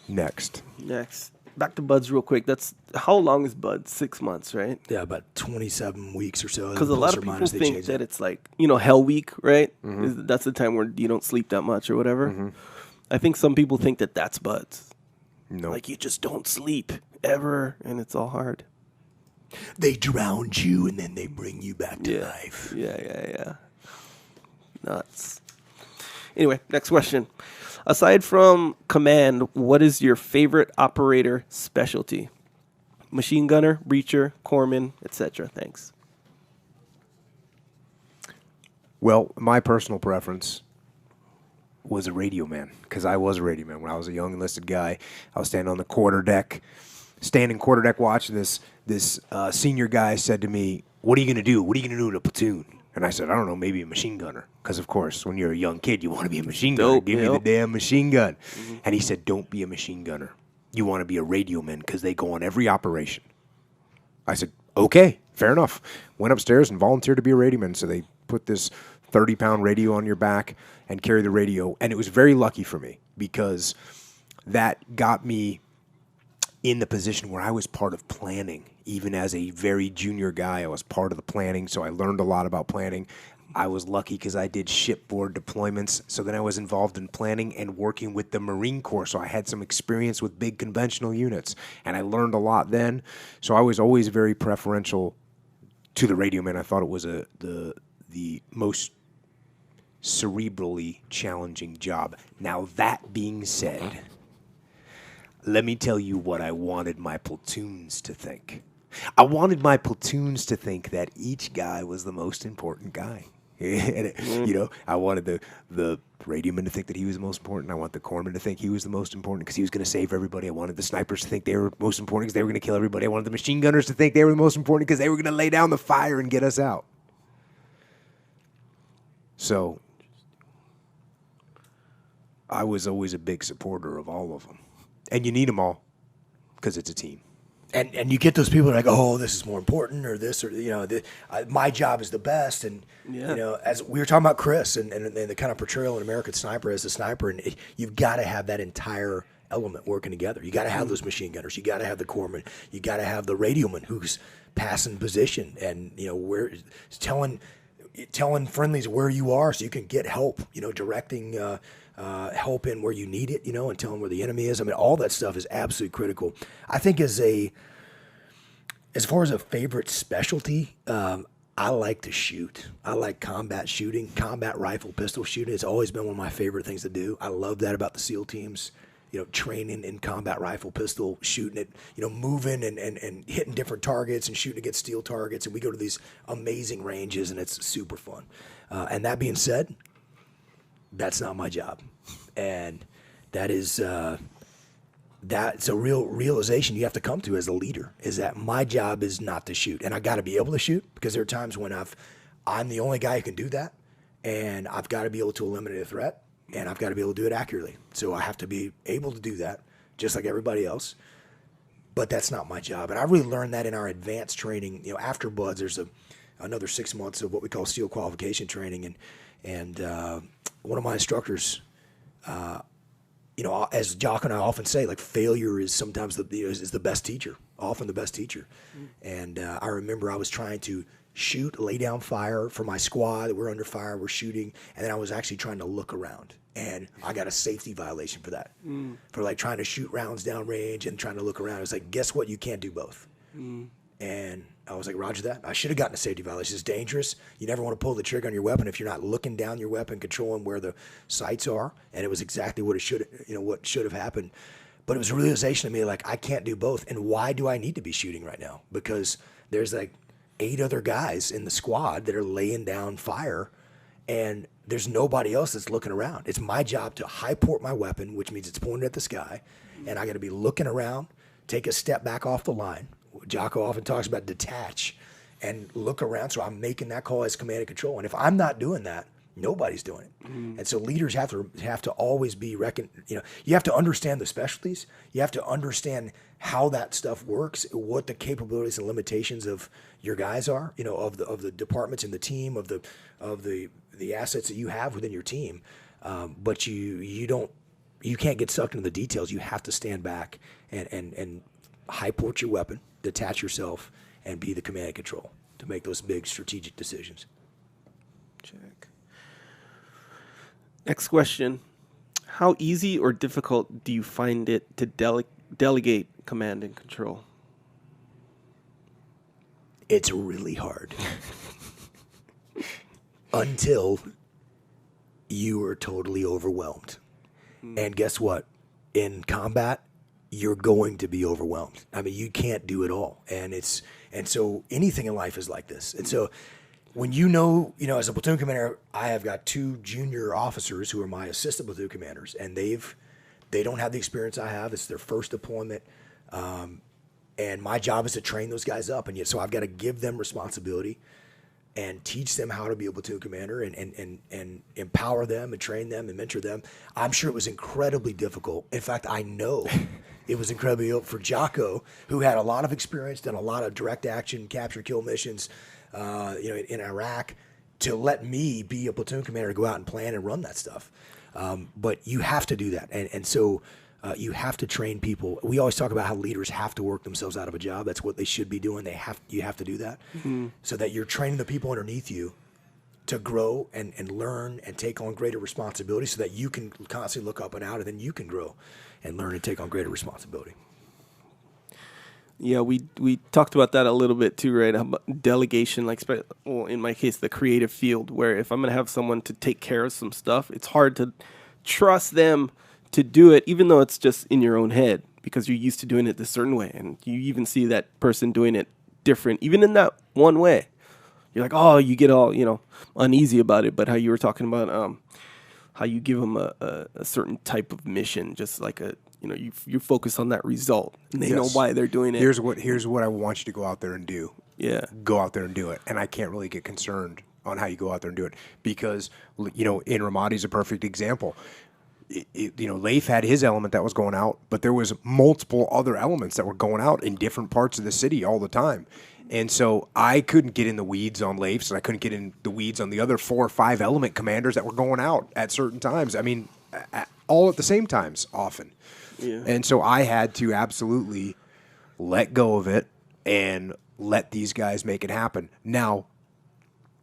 Next. Back to buds real quick. That's how long is buds? 6 months, right? Yeah, about 27 weeks or so. Because a lot of people think that it's like, hell week, right? That's the time where you don't sleep that much or whatever. I think some people think that that's buds. No. Like you just don't sleep ever, and it's all hard. They drowned you, and then they bring you back to life. Yeah. Nuts. Anyway, next question. Aside from command, what is your favorite operator specialty? Machine gunner, breacher, corpsman, etc. Thanks. Well, my personal preference was a radio man, because I was a radio man. When I was a young enlisted guy, I was standing on the quarterdeck watch, and this senior guy said to me, "What are you going to do? What are you going to do in a platoon?" And I said, "I don't know, maybe a machine gunner." Because, of course, when you're a young kid, you want to be a machine gunner. Give me the damn machine gun. And he said, "Don't be a machine gunner. You want to be a radio man because they go on every operation." I said, "Okay, fair enough." Went upstairs and volunteered to be a radio man. So they put this 30-pound radio on your back and carry the radio. And it was very lucky for me because that got me in the position where I was part of planning. Even as a very junior guy, I was part of the planning, so I learned a lot about planning. I was lucky because I did shipboard deployments, so then I was involved in planning and working with the Marine Corps, so I had some experience with big conventional units, and I learned a lot then. So I was always very preferential to the radio man. I thought it was the most cerebrally challenging job. Now, that being said, let me tell you what I wanted my platoons to think. I wanted my platoons to think that each guy was the most important guy. I wanted the radioman to think that he was the most important. I want the corpsman to think he was the most important because he was going to save everybody. I wanted the snipers to think they were most important because they were going to kill everybody. I wanted the machine gunners to think they were the most important because they were going to lay down the fire and get us out. So I was always a big supporter of all of them. And you need them all because it's a team. And you get those people that are like, oh, this is more important, or this, or my job is the best. And as we were talking about Chris and the kind of portrayal in American Sniper as a sniper, and you've got to have that entire element working together. You got to have those machine gunners. You got to have the corpsman. You got to have the radioman who's passing position and where telling friendlies where you are so you can get help. Directing. Help in where you need it, and tell them where the enemy is. I mean, all that stuff is absolutely critical. I think as far as a favorite specialty, I like to shoot. I like combat shooting, combat rifle, pistol shooting. It's always been one of my favorite things to do. I love that about the SEAL teams, training in combat rifle, pistol, shooting it, moving and hitting different targets and shooting against steel targets. And we go to these amazing ranges, and it's super fun. And that being said, that's not my job. And that is that's a real realization you have to come to as a leader, is that my job is not to shoot. And I got to be able to shoot, because there are times when I'm the only guy who can do that, and I've got to be able to eliminate a threat, and I've got to be able to do it accurately. So I have to be able to do that just like everybody else. But that's not my job. And I really learned that in our advanced training. After BUD/S, there's another 6 months of what we call SEAL qualification training. And one of my instructors, as Jocko and I often say, like, failure is sometimes is the best teacher, often the best teacher. And I remember I was trying to shoot, lay down fire for my squad. We're under fire, we're shooting, and then I was actually trying to look around. And I got a safety violation for that, for like trying to shoot rounds down range and trying to look around. I was like, guess what? You can't do both. And I was like, roger that. I should have gotten a safety violation. It's dangerous. You never want to pull the trigger on your weapon if you're not looking down your weapon, controlling where the sights are. And it was exactly what should have happened. But it was a realization to me, like, I can't do both. And why do I need to be shooting right now? Because there's like 8 other guys in the squad that are laying down fire, and there's nobody else that's looking around. It's my job to high port my weapon, which means it's pointed at the sky, and I got to be looking around, take a step back off the line. Jocko often talks about detach and look around. So I'm making that call as command and control. And if I'm not doing that, nobody's doing it. And so leaders have to always be you have to understand the specialties. You have to understand how that stuff works, what the capabilities and limitations of your guys are, of the departments in the team, of the assets that you have within your team. But you don't you can't get sucked into the details. You have to stand back and high port your weapon, detach yourself, and be the command and control to make those big strategic decisions. Check. Next question. How easy or difficult do you find it to delegate command and control? It's really hard. Until you are totally overwhelmed. And guess what? In combat, you're going to be overwhelmed. I mean, you can't do it all. And so anything in life is like this. And so when as a platoon commander, I have got 2 junior officers who are my assistant platoon commanders, and they don't have the experience I have. It's their first deployment. And my job is to train those guys up. And yet, so I've got to give them responsibility and teach them how to be a platoon commander and empower them and train them and mentor them. I'm sure it was incredibly difficult. In fact, I know it was incredibly difficult for Jocko, who had a lot of experience, done a lot of direct action, capture, kill missions, in Iraq, to let me be a platoon commander, go out and plan and run that stuff. But you have to do that. And so you have to train people. We always talk about how leaders have to work themselves out of a job. That's what they should be doing. You have to do that so that you're training the people underneath you to grow and learn and take on greater responsibility so that you can constantly look up and out, and then you can grow and learn and take on greater responsibility. Yeah, we talked about that a little bit too, right? About delegation, in my case, the creative field, where if I'm going to have someone to take care of some stuff, it's hard to trust them to do it, even though it's just in your own head, because you're used to doing it this certain way. And you even see that person doing it different, even in that one way. You're like, oh, you get all, uneasy about it. But how you were talking about how you give them a certain type of mission, just like you focus on that result, and they know why they're doing it. Here's what I want you to go out there and do. Yeah. Go out there and do it. And I can't really get concerned on how you go out there and do it because, in Ramadi's a perfect example. Leif had his element that was going out, but there was multiple other elements that were going out in different parts of the city all the time. And so I couldn't get in the weeds on Leif's, and I couldn't get in the weeds on the other 4 or 5 element commanders that were going out at certain times. I mean, all at the same times often. Yeah. And so I had to absolutely let go of it and let these guys make it happen. Now,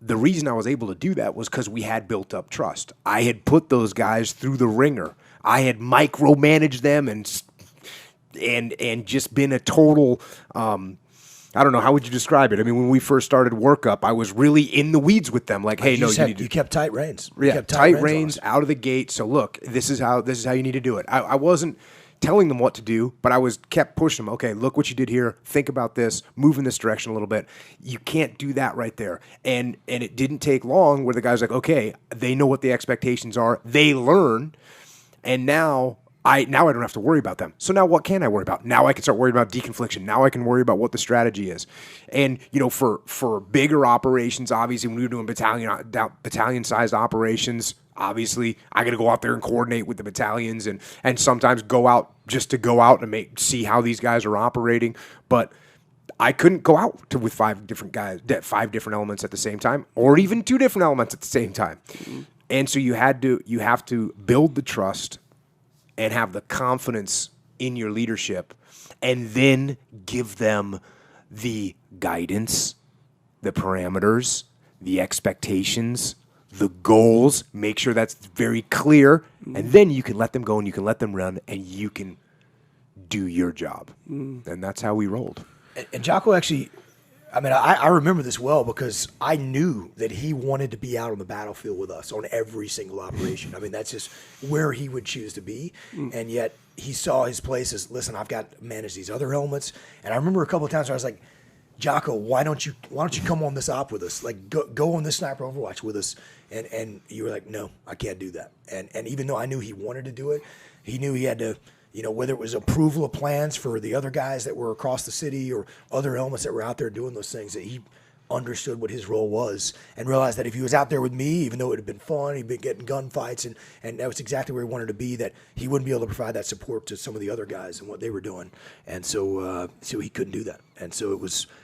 the reason I was able to do that was because we had built up trust. I had put those guys through the ringer. I had micromanaged them and just been a total, I don't know, how would you describe it? I mean, when we first started workup, I was really in the weeds with them. Like, hey, you kept tight reins. You kept tight reins out of the gate. So look, this is how you need to do it. I wasn't telling them what to do, but I kept pushing them. Okay, look what you did here. Think about this. Move in this direction a little bit. You can't do that right there. And it didn't take long where the guy's like, okay, they know what the expectations are. They learn, and now I don't have to worry about them. So now what can I worry about? Now I can start worrying about deconfliction. Now I can worry about what the strategy is. And, for bigger operations, obviously, when we were doing battalion-sized operations, obviously, I got to go out there and coordinate with the battalions and sometimes go out just to go out and see how these guys are operating. But I couldn't go out with 5 different guys, 5 different elements at the same time, or even 2 different elements at the same time. Mm-hmm. And so you have to build the trust and have the confidence in your leadership, and then give them the guidance, the parameters, the expectations, the goals. Make sure that's very clear, and then you can let them go and you can let them run, and you can do your job. And that's how we rolled. And Jocko actually, I remember this well because I knew that he wanted to be out on the battlefield with us on every single operation. That's just where he would choose to be. And yet he saw his place as, listen, I've got to manage these other elements. And I remember a couple of times where I was like, Jocko, why don't you come on this op with us? Like, go on this sniper overwatch with us. And you were like, no, I can't do that. And even though I knew he wanted to do it, he knew he had to, whether it was approval of plans for the other guys that were across the city or other elements that were out there doing those things, that he understood what his role was and realized that if he was out there with me, even though it had been fun, he'd been getting gunfights, and that was exactly where he wanted to be, that he wouldn't be able to provide that support to some of the other guys and what they were doing. And so he couldn't do that. And so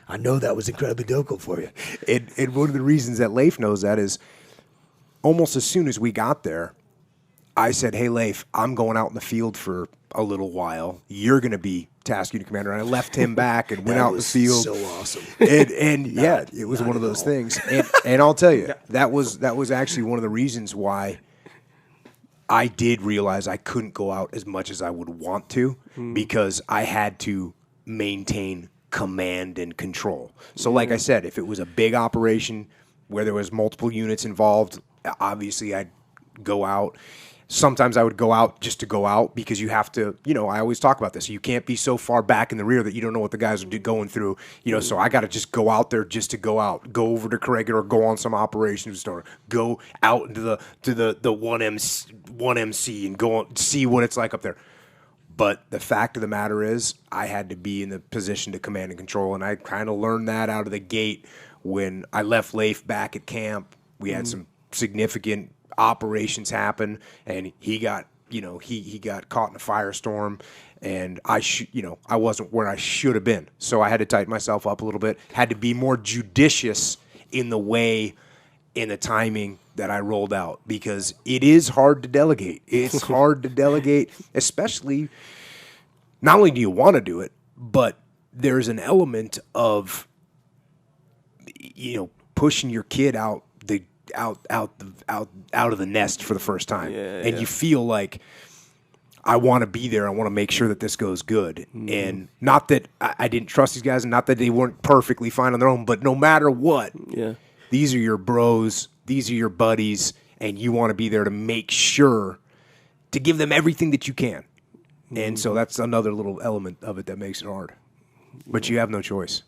I know that was incredibly difficult for you. And one of the reasons that Leif knows that is almost as soon as we got there, I said, hey, Leif, I'm going out in the field for a little while. You're going to be task unit commander. And I left him back and went out in the field. So awesome. And yeah, it was one of those things. And I'll tell you, that was actually one of the reasons why I did realize I couldn't go out as much as I would want to, because I had to maintain command and control. So like I said, if it was a big operation where there was multiple units involved, obviously I'd go out. Sometimes I would go out just to go out, because you have to, I always talk about this. You can't be so far back in the rear that you don't know what the guys are going through. So I got to just go out there just to go out. Go over to Corregidor, or go on some operations store. Go out into the 1MC and go on, see what it's like up there. But the fact of the matter is, I had to be in the position to command and control, and I kind of learned that out of the gate when I left Leif back at camp. We had some significant operations happen, and he got he got caught in a firestorm, and I wasn't where I should have been, so I had to tighten myself up a little bit. Had to be more judicious in the timing that I rolled out, because it is hard to delegate. It's hard to delegate, especially, not only do you want to do it, but there's an element of pushing your kid out of the nest for the first time, and you feel like, I want to be there. I want to make sure that this goes good, and not that I didn't trust these guys, and not that they weren't perfectly fine on their own. But no matter what, these are your bros, these are your buddies, and you want to be there to make sure to give them everything that you can. And so that's another little element of it that makes it hard. But you have no choice.